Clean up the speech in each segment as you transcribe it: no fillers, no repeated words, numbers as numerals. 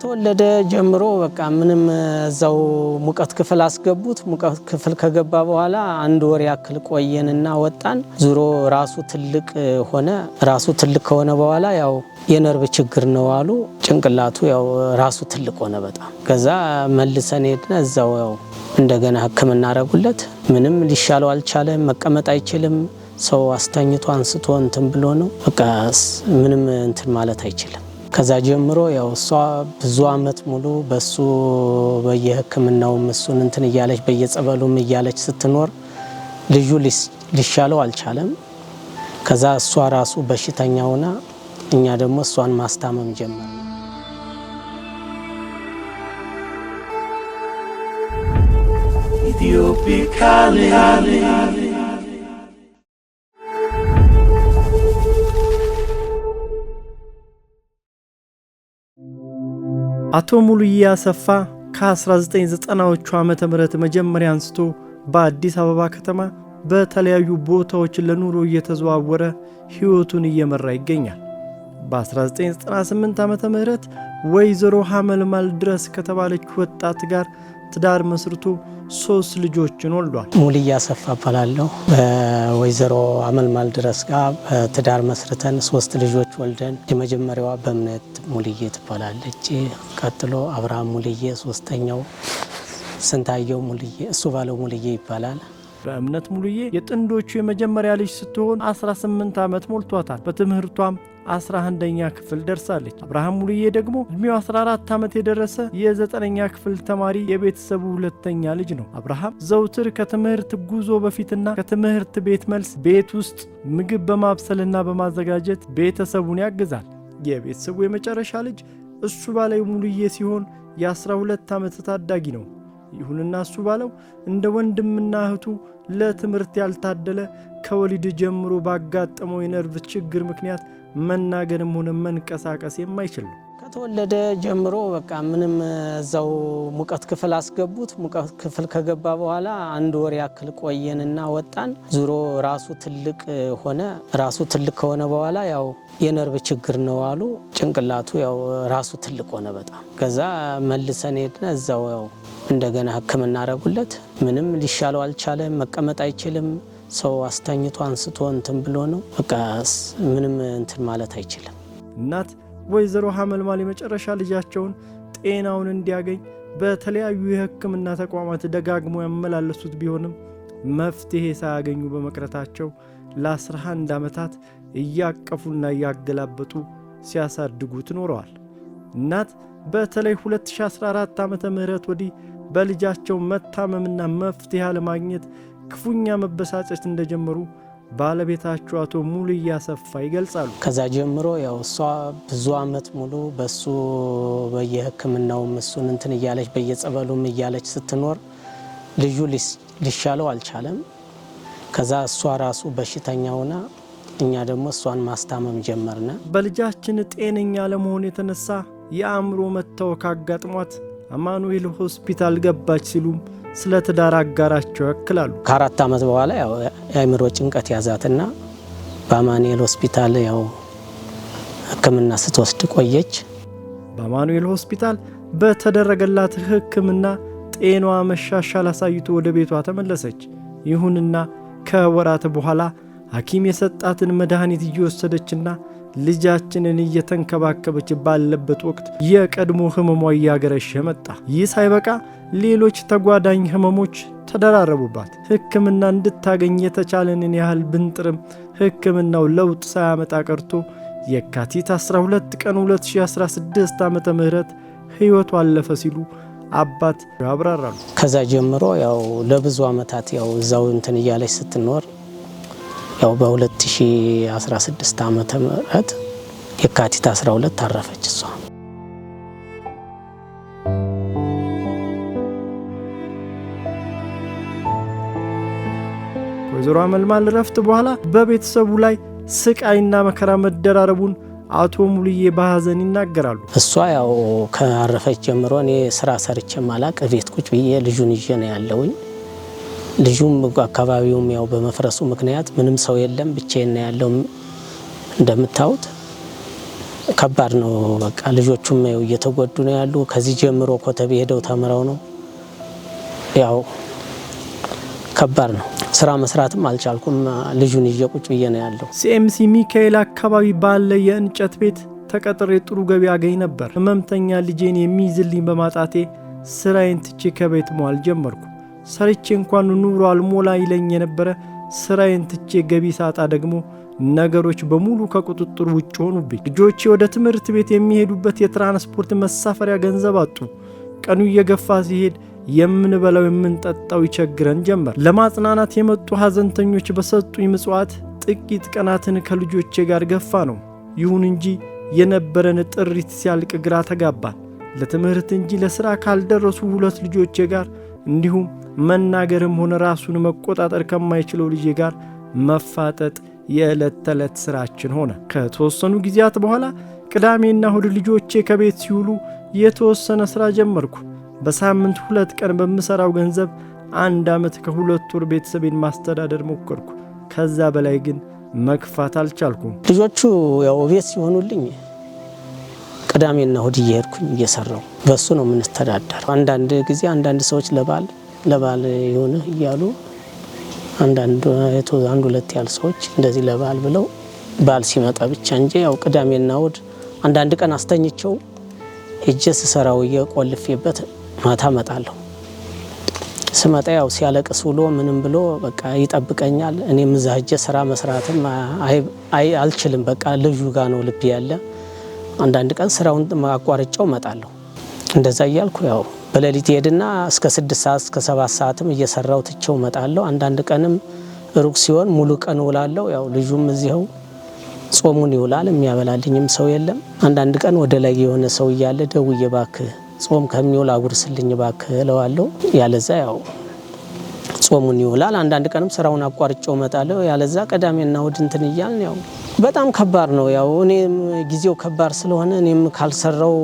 ከተወለደ ጀምሮ በቃ ምንም እዛው ሙቀት ክፍል አስገቡት። ሙቀት ክፍል ከገባ በኋላ አንድ ወር ያክል ቆየንና ወጣን። ዙሮ ራሱ ትልቅ ሆነ። ራሱ ትልቅ ከሆነ በኋላ ያው የነርቭ ችግር ነው አሉ። ጭንቅላቱ ያው ራሱ ትልቅ ሆነ በጣም። ከዛ መልሰን ሄድን። እዛው ያው እንደገና ሕክምና አረጉለት። ምንም ሊሻለው አልቻለም። መቀመጥ አይችልም። ሰው አስተኝቶ አንስቶ እንትን ብሎ ነው በቃ ምንም እንትን ማለት አይችልም። ከዛ ጀምሮ ያው እሷ ብዙ አመት ሙሉ በሱ በየህክምናው እሱን እንትን እያለች በየጸበሉም እያለች ስትኖር ልጁ ሊሻለው አልቻለም። ከዛ እሷ ራሱ በሽተኛ ሆና እኛ ደግሞ እሷን ማስታመም ጀመርን። አቶ ሙሉዬ አሰፋ ከ1990ዎቹ ዓመተ ምህረት መጀመሪያ አንስቶ በአዲስ አበባ ከተማ በተለያዩ ቦታዎች ለኑሮ እየተዘዋወረ ህይወቱን እየመራ ይገኛል። በ1998 ዓመተ ምህረት ወይዘሮ ሐመልማል ድረስ ከተባለች ወጣት ጋር ትዳር መስርቶ 3 ልጆችን ወልዷል። ሙሉዬ አሰፋ እባላለሁ። በወይዘሮ ሐመልማል ድረስ ጋር ትዳር መስርተን 3 ልጆች ወልደን የመጀመሪያዋ በእምነት ሙሉዬ ትባላለች። ቀጥሎ አብርሃም ሙሉዬ፣ ሶስተኛው ስንታየው ሙሉዬ፣ እሱ ባለው ሙሉዬ ይባላል። በእምነት ሙሉዬ የጥንዶቹ የመጀመሪያ ልጅ ስትሆን 18 ዓመት ሞልቷታል። በትምህርቷም 11ኛ ክፍል ደርሳለች። አብርሃም ሙሉዬ ደግሞ እድሜው 14 ዓመት የደረሰ የ9ኛ ክፍል ተማሪ የቤተሰቡ ሁለተኛ ልጅ ነው። አብርሃም ዘውትር ከትምህርት ጉዞ በፊትና ከትምህርት ቤት መልስ ቤት ውስጥ ምግብ በማብሰልና በማዘጋጀት ቤተሰቡን ያግዛል። የቤተሰቡ የመጨረሻ ልጅ እሱ ባለው ሙሉዬ ሲሆን የ12 ዓመት ታዳጊ ነው። ይሁንና እሱ ባለው እንደ ወንድምና እህቱ ለትምህርት ያልታደለ ከወሊድ ጀምሮ ባጋጠመው የነርቭ ችግር ምክንያት መናገርም ሆነ መንቀሳቀስ የማይችል ነው። ከተወለደ ጀምሮ በቃ ምንም እዛው ሙቀት ክፍል አስገቡት። ሙቀት ክፍል ከገባ በኋላ አንድ ወር ያክል ቆየንና ወጣን። ዙሮ ራሱ ትልቅ ሆነ። ራሱ ትልቅ ከሆነ በኋላ ያው የነርቭ ችግር ነው አሉ። ጭንቅላቱ ያው ራሱ ትልቅ ሆነ በጣም። ከዛ መልሰን ሄድን። እዛው ያው እንደገና ሕክምና አረጉለት። ምንም ሊሻለው አልቻለም። መቀመጥ አይችልም። ሰው አስተኝቶ አንስቶ እንትን ብሎ ነው በቃ ምንም እንትን ማለት አይችልም። እናት ወይዘሮ ሐመልማል የመጨረሻ ልጃቸውን ጤናውን እንዲያገኝ በተለያዩ የሕክምና ተቋማት ደጋግሞ ያመላለሱት ቢሆንም መፍትሄ ሳያገኙ በመቅረታቸው ለ11 ዓመታት እያቀፉና እያገላበጡ ሲያሳድጉት ኖረዋል። እናት በተለይ 2014 ዓመተ ምህረት ወዲህ በልጃቸው መታመምና መፍትሄ ለማግኘት ክፉኛ መበሳጨት እንደጀመሩ ባለቤታቸው አቶ ሙሉዬ አሰፋ ይገልጻሉ። ከዛ ጀምሮ ያው እሷ ብዙ አመት ሙሉ በሱ በየህክምናው እሱን እንትን እያለች በየጸበሉም እያለች ስትኖር ልጁ ሊሻለው አልቻለም። ከዛ እሷ ራሱ በሽተኛ ሆና እኛ ደግሞ እሷን ማስታመም ጀመርና በልጃችን ጤነኛ ለመሆን የተነሳ የአእምሮ መታወክ አጋጥሟት አማኑኤል ሆስፒታል ገባች ሲሉም ስለ ትዳር አጋራቸው ያክላሉ። ከ4 ዓመት በኋላ ያው የአእምሮ ጭንቀት ያዛትና በአማኑኤል ሆስፒታል ያው ሕክምና ስትወስድ ቆየች። በአማኑኤል ሆስፒታል በተደረገላት ሕክምና ጤናዋ መሻሻል አሳይቶ ወደ ቤቷ ተመለሰች። ይሁንና ከወራት በኋላ ሐኪም የሰጣትን መድኃኒት እየወሰደችና ልጃችንን እየተንከባከበች ባለበት ወቅት የቀድሞ ህመሟ እያገረሸ መጣ። ይህ ሳይበቃ ሌሎች ተጓዳኝ ህመሞች ተደራረቡባት። ሕክምና እንድታገኝ የተቻለንን ያህል ብንጥርም ሕክምናው ለውጥ ሳያመጣ ቀርቶ የካቲት 12 ቀን 2016 ዓመተ ምህረት ህይወቱ አለፈ ሲሉ አባት ያብራራሉ። ከዛ ጀምሮ ያው ለብዙ ዓመታት ያው እዛው እንትን እያለች ስትኖር ያው በ2016 ዓመተ ምህረት የካቲት 12 አረፈች እሷ። ወይዘሮ ሐመልማል ረፍት በኋላ በቤተሰቡ ላይ ስቃይና መከራ መደራረቡን አቶ ሙሉዬ በሐዘን ይናገራሉ። እሷ ያው ከአረፈች ጀምሮ እኔ ስራ ሰርቼ ማላቅ ቤት ቁጭ ብዬ ልጁን ይዤ ነው ያለውኝ። ልጁም አካባቢውም ያው በመፍረሱ ምክንያት ምንም ሰው የለም፣ ብቻዬን ነው ያለው። እንደምታዩት ከባድ ነው። በቃ ልጆቹም እየተጎዱ ነው ያሉ። ከዚህ ጀምሮ ኮተቤ ሄደው ተምረው ነው ያው ከባድ ነው። ስራ መስራትም አልቻልኩም። ልጁን ይዤ ቁጭ ብዬ ነው ያለው። ሲኤምሲ ሚካኤል አካባቢ ባለ የእንጨት ቤት ተቀጥሬ ጥሩ ገቢ አገኝ ነበር። ህመምተኛ ልጄን የሚይዝልኝ በማጣቴ ስራዬን ትቼ ከቤት መዋል ጀመርኩ። ሰርቼ እንኳን ኑሮ አልሞላ ይለኝ የነበረ ስራዬን ትቼ ገቢ ሳጣ ደግሞ ነገሮች በሙሉ ከቁጥጥር ውጭ ሆኑብኝ። ልጆቼ ወደ ትምህርት ቤት የሚሄዱበት የትራንስፖርት መሳፈሪያ ገንዘብ አጡ። ቀኑ እየገፋ ሲሄድ የምንበላው የምንጠጣው ይቸግረን ጀመር። ለማጽናናት የመጡ ሐዘንተኞች በሰጡኝ ምጽዋት ጥቂት ቀናትን ከልጆቼ ጋር ገፋ ነው። ይሁን እንጂ የነበረን ጥሪት ሲያልቅ ግራ ተጋባን። ለትምህርት እንጂ ለሥራ ካልደረሱ ሁለት ልጆቼ ጋር እንዲሁም መናገርም ሆነ ራሱን መቆጣጠር ከማይችለው ልጄ ጋር መፋጠጥ የዕለት ተዕለት ሥራችን ሆነ። ከተወሰኑ ጊዜያት በኋላ ቅዳሜና እሁድ ልጆቼ ከቤት ሲውሉ የተወሰነ ሥራ ጀመርኩ። በሳምንት 2 ቀን በምሠራው ገንዘብ 1 ዓመት ከ2 ወር ቤተሰቤን ማስተዳደር ሞከርኩ። ከዛ በላይ ግን መክፋት አልቻልኩም። ልጆቹ ያው ቤት ሲሆኑልኝ ቅዳሜና እሁድ እየሄድኩኝ እየሰራው በሱ ነው የምንስተዳደር። አንዳንድ ጊዜ አንዳንድ ሰዎች ለባል የሆነ እያሉ አንድ ሁለት ያህል ሰዎች እንደዚህ ለባል ብለው ባል ሲመጣ ብቻ እንጂ ያው ቅዳሜና እሁድ አንዳንድ ቀን አስተኝቸው ሄጄ ስሰራው እየቆልፌበት ማታ መጣለሁ። ስመጣ ያው ሲያለቅስ ውሎ ምንም ብሎ በቃ ይጠብቀኛል። እኔም እዛ ሄጄ ስራ መስራትም አልችልም። በቃ ልጁ ጋር ነው ልብ ያለ። አንዳንድ ቀን ስራውን አቋርጬው መጣለሁ። እንደዛ እያልኩ ያው በሌሊት ሄድና እስከ 6 ሰዓት እስከ 7 ሰዓትም እየሰራው ትቼው መጣለሁ። አንዳንድ ቀንም ሩቅ ሲሆን ሙሉ ቀን ውላለሁ። ያው ልጁም እዚያው ጾሙን ይውላል። የሚያበላልኝም ሰው የለም። አንዳንድ ቀን ወደ ላይ የሆነ ሰው እያለ ደውዬ እባክህ ጾም ከሚውል አጉርስልኝ እባክህ እለዋለሁ። ያለዛ ያው ጾሙን ይውላል። አንዳንድ ቀንም ስራውን አቋርጬው መጣለሁ። ያለዛ ቅዳሜና እሁድ እንትን እያልን ያው በጣም ከባድ ነው። ያው እኔም ጊዜው ከባድ ስለሆነ እኔም ካልሰራው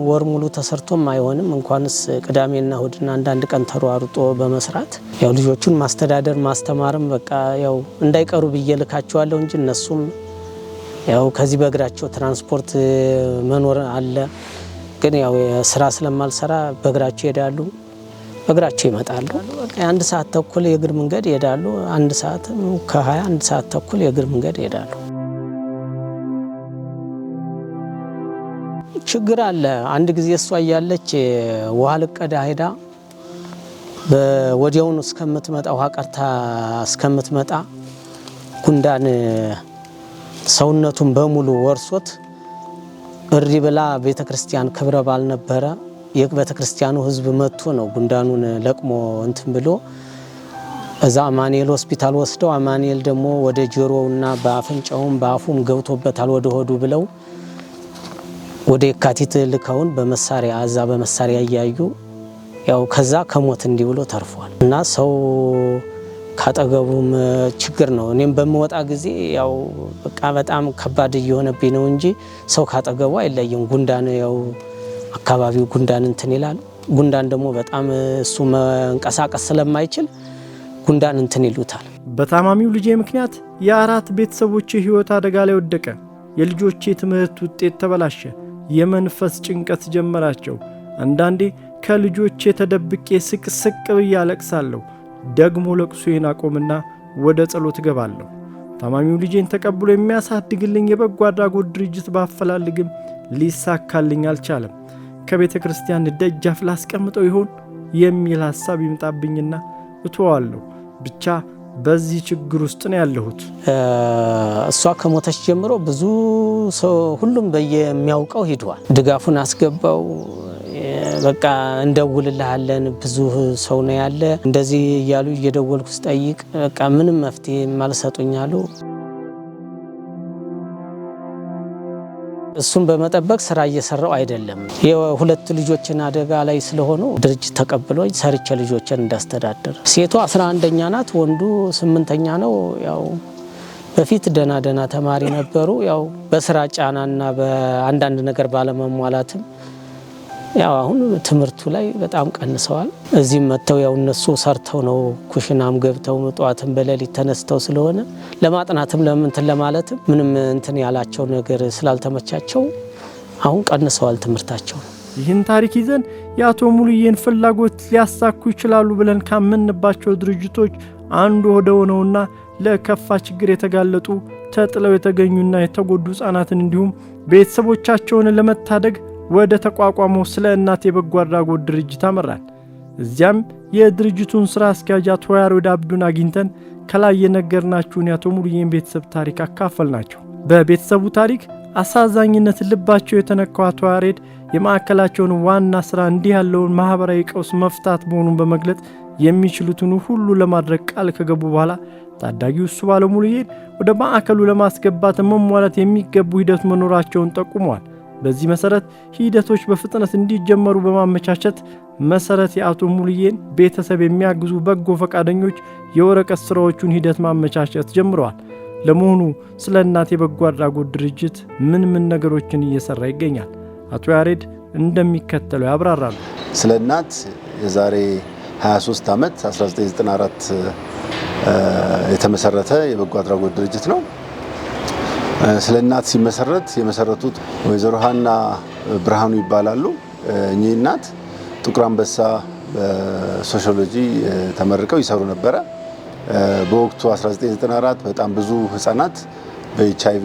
ወር ሙሉ ተሰርቶም አይሆንም። እንኳንስ ቅዳሜና እሁድና አንዳንድ ቀን ተሯሩጦ በመስራት ያው ልጆቹን ማስተዳደር ማስተማርም በቃ ያው እንዳይቀሩ ብዬ ልካቸዋለሁ እንጂ እነሱም ያው ከዚህ በእግራቸው ትራንስፖርት መኖር አለ። ግን ያው ስራ ስለማልሰራ በእግራቸው ይሄዳሉ፣ በእግራቸው ይመጣሉ። በቃ 1 ሰዓት ተኩል የእግር መንገድ ይሄዳሉ። 1 ሰዓት ከ20 1 ሰዓት ተኩል የእግር መንገድ ይሄዳሉ። ችግር አለ። አንድ ጊዜ እሷ እያለች ውሃ ልቀዳ ሄዳ ወዲያውኑ እስከምትመጣ ውሃ ቀርታ እስከምትመጣ ጉንዳን ሰውነቱን በሙሉ ወርሶት እሪ ብላ ቤተክርስቲያን ክብረ በዓል ነበረ። የቤተክርስቲያኑ ህዝብ መጥቶ ነው ጉንዳኑን ለቅሞ እንትን ብሎ እዛ አማኑኤል ሆስፒታል ወስደው አማኑኤል ደግሞ ወደ ጆሮውና በአፍንጫውም በአፉም ገብቶበታል ወደ ሆዱ ብለው ወደ የካቲት ልከውን በመሳሪያ አዛ በመሳሪያ እያዩ ያው ከዛ ከሞት እንዲህ ብሎ ተርፏል። እና ሰው ካጠገቡም ችግር ነው። እኔም በመወጣ ጊዜ ያው በቃ በጣም ከባድ እየሆነብኝ ነው እንጂ ሰው ካጠገቡ አይለይም። ጉንዳን ያው አካባቢው ጉንዳን እንትን ይላል። ጉንዳን ደግሞ በጣም እሱ መንቀሳቀስ ስለማይችል ጉንዳን እንትን ይሉታል። በታማሚው ልጄ ምክንያት የአራት ቤተሰቦቼ ህይወት አደጋ ላይ ወደቀ። የልጆቼ ትምህርት ውጤት ተበላሸ። የመንፈስ ጭንቀት ጀመራቸው። አንዳንዴ ከልጆቼ ተደብቄ ስቅስቅ ብዬ አለቅሳለሁ። ደግሞ ለቅሶዬን አቆምና ወደ ጸሎት ገባለሁ። ታማሚው ልጄን ተቀብሎ የሚያሳድግልኝ የበጎ አድራጎት ድርጅት ባፈላልግም ሊሳካልኝ አልቻለም። ከቤተ ክርስቲያን ደጃፍ ላስቀምጠው ይሆን የሚል ሐሳብ ይምጣብኝና እተዋለሁ። ብቻ በዚህ ችግር ውስጥ ነው ያለሁት። እሷ ከሞተች ጀምሮ ብዙ ሰው ሁሉም በየሚያውቀው ሄዷል። ድጋፉን አስገባው። በቃ እንደውልልሃለን ብዙ ሰው ነው ያለ እንደዚህ እያሉ እየደወልኩ ስጠይቅ በቃ ምንም መፍትሄ ማልሰጡኛሉ። እሱን በመጠበቅ ስራ እየሰራው አይደለም። የሁለት ልጆችን አደጋ ላይ ስለሆኑ ድርጅት ተቀብሎኝ ሰርቼ ልጆችን እንዳስተዳደር። ሴቷ 11ኛ ናት፣ ወንዱ 8ኛ ነው። ያው በፊት ደና ተማሪ ነበሩ። ያው በስራ ጫናና በአንዳንድ ነገር ባለመሟላትም ያው አሁን ትምህርቱ ላይ በጣም ቀንሰዋል። እዚህም መጥተው ያው እነሱ ሰርተው ነው ኩሽናም ገብተው ጧትም በሌሊት ተነስተው ስለሆነ ለማጥናትም ለምንትን ለማለትም ምንም እንትን ያላቸው ነገር ስላልተመቻቸው አሁን ቀንሰዋል ትምህርታቸው። ይህን ታሪክ ይዘን የአቶ ሙሉዬን ፍላጎት ሊያሳኩ ይችላሉ ብለን ካመንባቸው ድርጅቶች አንዱ ሆነውና ለከፋ ችግር የተጋለጡ ተጥለው የተገኙና የተጎዱ ሕፃናትን እንዲሁም ቤተሰቦቻቸውን ለመታደግ ወደ ተቋቋመው ስለ እናት የበጎ አድራጎት ድርጅት አመራን። እዚያም የድርጅቱን ሥራ አስኪያጅ አቶ ያሬድ አብዱን አግኝተን ከላይ የነገርናችሁን የአቶ ሙሉዬን ቤተሰብ ታሪክ አካፈልናቸው። በቤተሰቡ ታሪክ አሳዛኝነት ልባቸው የተነካው አቶ ያሬድ የማዕከላቸውን ዋና ሥራ እንዲህ ያለውን ማኅበራዊ ቀውስ መፍታት መሆኑን በመግለጽ የሚችሉትን ሁሉ ለማድረግ ቃል ከገቡ በኋላ ታዳጊው እሱ ባለው ሙሉዬን ወደ ማዕከሉ ለማስገባት መሟላት የሚገቡ ሂደት መኖራቸውን ጠቁመዋል። በዚህ መሰረት ሂደቶች በፍጥነት እንዲጀመሩ በማመቻቸት መሰረት የአቶ ሙሉዬን ቤተሰብ የሚያግዙ በጎ ፈቃደኞች የወረቀት ሥራዎቹን ሂደት ማመቻቸት ጀምረዋል። ለመሆኑ ስለ እናት የበጎ አድራጎት ድርጅት ምን ነገሮችን እየሰራ ይገኛል? አቶ ያሬድ እንደሚከተለው ያብራራሉ። ስለ እናት የዛሬ 23 ዓመት 1994 የተመሰረተ የበጎ አድራጎት ድርጅት ነው። ስለ እናት ሲመሰረት የመሰረቱት ወይዘሮ ሀና ብርሃኑ ይባላሉ። እኚህ እናት ጥቁር አንበሳ በሶሺዮሎጂ ተመርቀው ይሰሩ ነበረ። በወቅቱ 1994 በጣም ብዙ ህፃናት በኤችአይቪ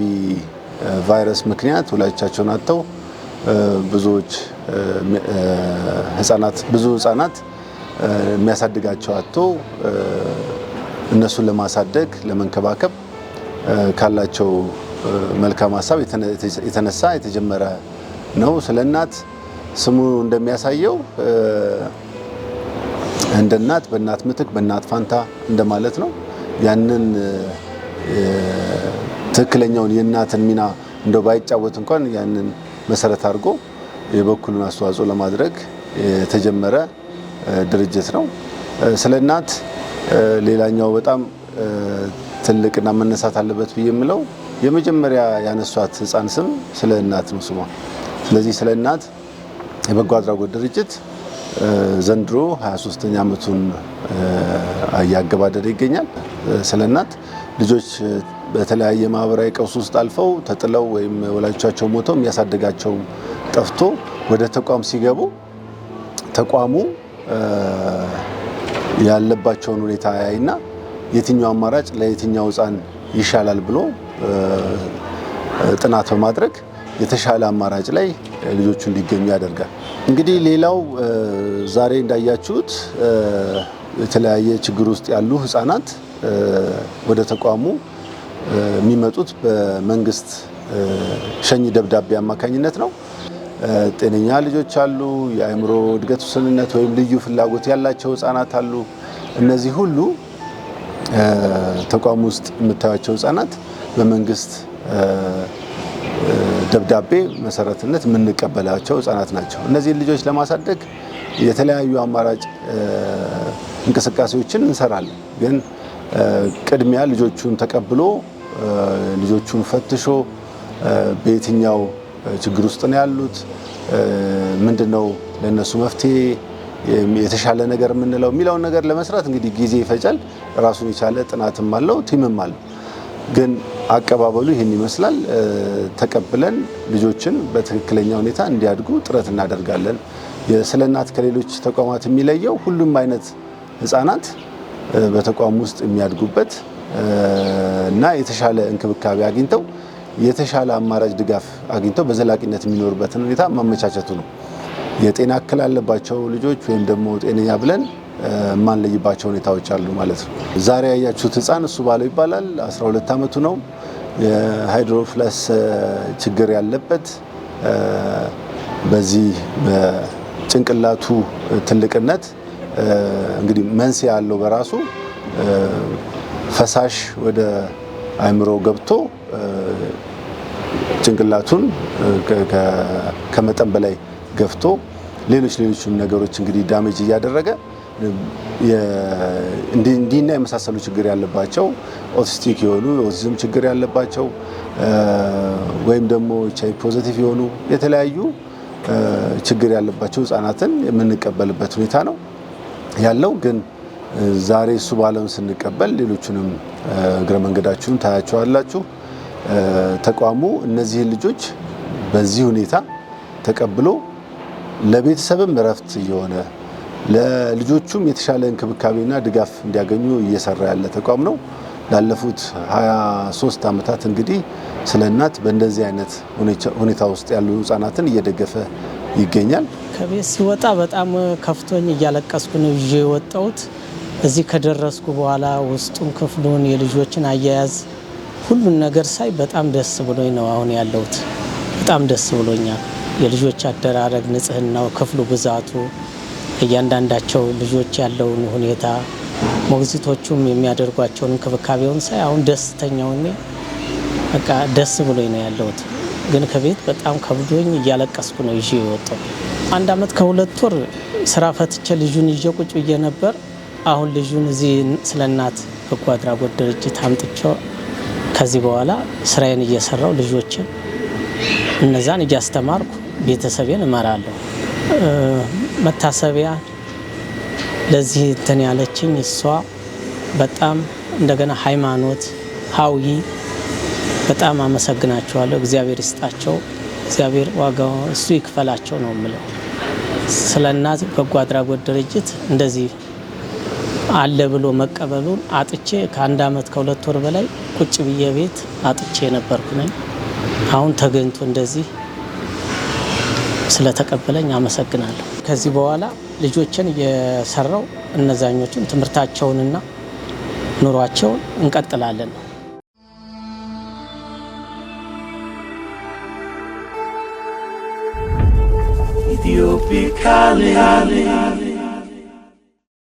ቫይረስ ምክንያት ወላጆቻቸውን አጥተው ብዙ ህፃናት የሚያሳድጋቸው አጥቶ እነሱን ለማሳደግ ለመንከባከብ ካላቸው መልካም ሀሳብ የተነሳ የተጀመረ ነው። ስለ እናት ስሙ እንደሚያሳየው እንደ እናት በእናት ምትክ በእናት ፋንታ እንደማለት ነው። ያንን ትክክለኛውን የእናትን ሚና እንደው ባይጫወት እንኳን ያንን መሰረት አድርጎ የበኩሉን አስተዋጽኦ ለማድረግ የተጀመረ ድርጅት ነው። ስለ እናት ሌላኛው በጣም ትልቅና መነሳት አለበት ብዬ የምለው የመጀመሪያ ያነሷት ህፃን ስም ስለ እናት ነው ስሟ። ስለዚህ ስለ እናት የበጎ አድራጎት ድርጅት ዘንድሮ 23ኛ ዓመቱን እያገባደደ ይገኛል። ስለ እናት ልጆች በተለያየ ማህበራዊ ቀውስ ውስጥ አልፈው ተጥለው ወይም ወላጆቻቸው ሞተው የሚያሳድጋቸው ጠፍቶ ወደ ተቋም ሲገቡ ተቋሙ ያለባቸውን ሁኔታ ያይና የትኛው አማራጭ ለየትኛው ህፃን ይሻላል ብሎ ጥናት በማድረግ የተሻለ አማራጭ ላይ ልጆቹ እንዲገኙ ያደርጋል። እንግዲህ ሌላው ዛሬ እንዳያችሁት የተለያየ ችግር ውስጥ ያሉ ህፃናት ወደ ተቋሙ የሚመጡት በመንግስት ሸኝ ደብዳቤ አማካኝነት ነው። ጤነኛ ልጆች አሉ፣ የአእምሮ እድገት ውስንነት ወይም ልዩ ፍላጎት ያላቸው ህፃናት አሉ። እነዚህ ሁሉ ተቋሙ ውስጥ የምታዩቸው ህፃናት በመንግስት ደብዳቤ መሰረትነት የምንቀበላቸው ህፃናት ናቸው። እነዚህን ልጆች ለማሳደግ የተለያዩ አማራጭ እንቅስቃሴዎችን እንሰራለን። ግን ቅድሚያ ልጆቹን ተቀብሎ ልጆቹን ፈትሾ በየትኛው ችግር ውስጥ ነው ያሉት፣ ምንድነው ለነሱ መፍትሄ የተሻለ ነገር የምንለው የሚለውን ነገር ለመስራት እንግዲህ ጊዜ ይፈጃል። ራሱን የቻለ ጥናትም አለው፣ ቲምም አለው። ግን አቀባበሉ ይህን ይመስላል። ተቀብለን ልጆችን በትክክለኛ ሁኔታ እንዲያድጉ ጥረት እናደርጋለን። ስለ እናት ከሌሎች ተቋማት የሚለየው ሁሉም አይነት ህፃናት በተቋም ውስጥ የሚያድጉበት እና የተሻለ እንክብካቤ አግኝተው የተሻለ አማራጭ ድጋፍ አግኝተው በዘላቂነት የሚኖሩበትን ሁኔታ ማመቻቸቱ ነው። የጤና እክል ያለባቸው ልጆች ወይም ደግሞ ጤነኛ ብለን ማንለይባቸው ሁኔታዎች አሉ ማለት ነው። ዛሬ ያያችሁት ህፃን እሱ ባለው ይባላል። 12 ዓመቱ ነው። የሃይድሮፍለስ ችግር ያለበት በዚህ በጭንቅላቱ ትልቅነት እንግዲህ መንስኤ ያለው በራሱ ፈሳሽ ወደ አእምሮ ገብቶ ጭንቅላቱን ከመጠን በላይ ገፍቶ ሌሎችም ነገሮች እንግዲህ ዳሜጅ እያደረገ እንዲና የመሳሰሉ ችግር ያለባቸው ኦቲስቲክ የሆኑ የኦቲዝም ችግር ያለባቸው ወይም ደግሞ ኤችአይቪ ፖዚቲቭ የሆኑ የተለያዩ ችግር ያለባቸው ህፃናትን የምንቀበልበት ሁኔታ ነው ያለው። ግን ዛሬ እሱ ባለውን ስንቀበል ሌሎቹንም እግረ መንገዳችሁን ታያቸዋላችሁ። ተቋሙ እነዚህን ልጆች በዚህ ሁኔታ ተቀብሎ ለቤተሰብም እረፍት የሆነ ለልጆቹም የተሻለ እንክብካቤና ድጋፍ እንዲያገኙ እየሰራ ያለ ተቋም ነው። ላለፉት 23 ዓመታት እንግዲህ ስለ እናት በእንደዚህ አይነት ሁኔታ ውስጥ ያሉ ህፃናትን እየደገፈ ይገኛል። ከቤት ሲወጣ በጣም ከፍቶኝ እያለቀስኩ ነው ይዤ የወጣሁት። እዚህ ከደረስኩ በኋላ ውስጡን ክፍሉን የልጆችን አያያዝ ሁሉን ነገር ሳይ በጣም ደስ ብሎኝ ነው አሁን ያለሁት። በጣም ደስ ብሎኛል። የልጆች አደራረግ፣ ንጽህናው፣ ክፍሉ ብዛቱ፣ እያንዳንዳቸው ልጆች ያለውን ሁኔታ፣ ሞግዚቶቹም የሚያደርጓቸውን እንክብካቤውን ሳይ አሁን ደስተኛው ነኝ። በቃ ደስ ብሎኝ ነው ያለሁት። ግን ከቤት በጣም ከብዶኝ እያለቀስኩ ነው ይዤ የወጣው። 1 ዓመት ከ2 ወር ስራ ፈትቼ ልጁን ይዤ ቁጭ ብዬ ነበር። አሁን ልጁን እዚህ ስለ እናት በጎ አድራጎት ድርጅት አምጥቼው ከዚህ በኋላ ስራዬን እየሰራው ልጆችን እነዛን እያስተማርኩ ቤተሰቤን እመራለሁ። መታሰቢያ ለዚህ እንትን ያለችኝ እሷ በጣም እንደገና ሃይማኖት ሀዊ በጣም አመሰግናቸዋለሁ። እግዚአብሔር ይስጣቸው፣ እግዚአብሔር ዋጋው እሱ ይክፈላቸው ነው የምለው። ስለ እናት በጎ አድራጎት ድርጅት እንደዚህ አለ ብሎ መቀበሉን አጥቼ ከ1 ዓመት ከ2 ወር በላይ ቁጭ ብዬ ቤት አጥቼ ነበርኩ ነኝ። አሁን ተገኝቶ እንደዚህ ስለተቀበለኝ አመሰግናለሁ። ከዚህ በኋላ ልጆችን እየሰራው እነዛኞቹን ትምህርታቸውንና ኑሯቸውን እንቀጥላለን። Ethiopia calling.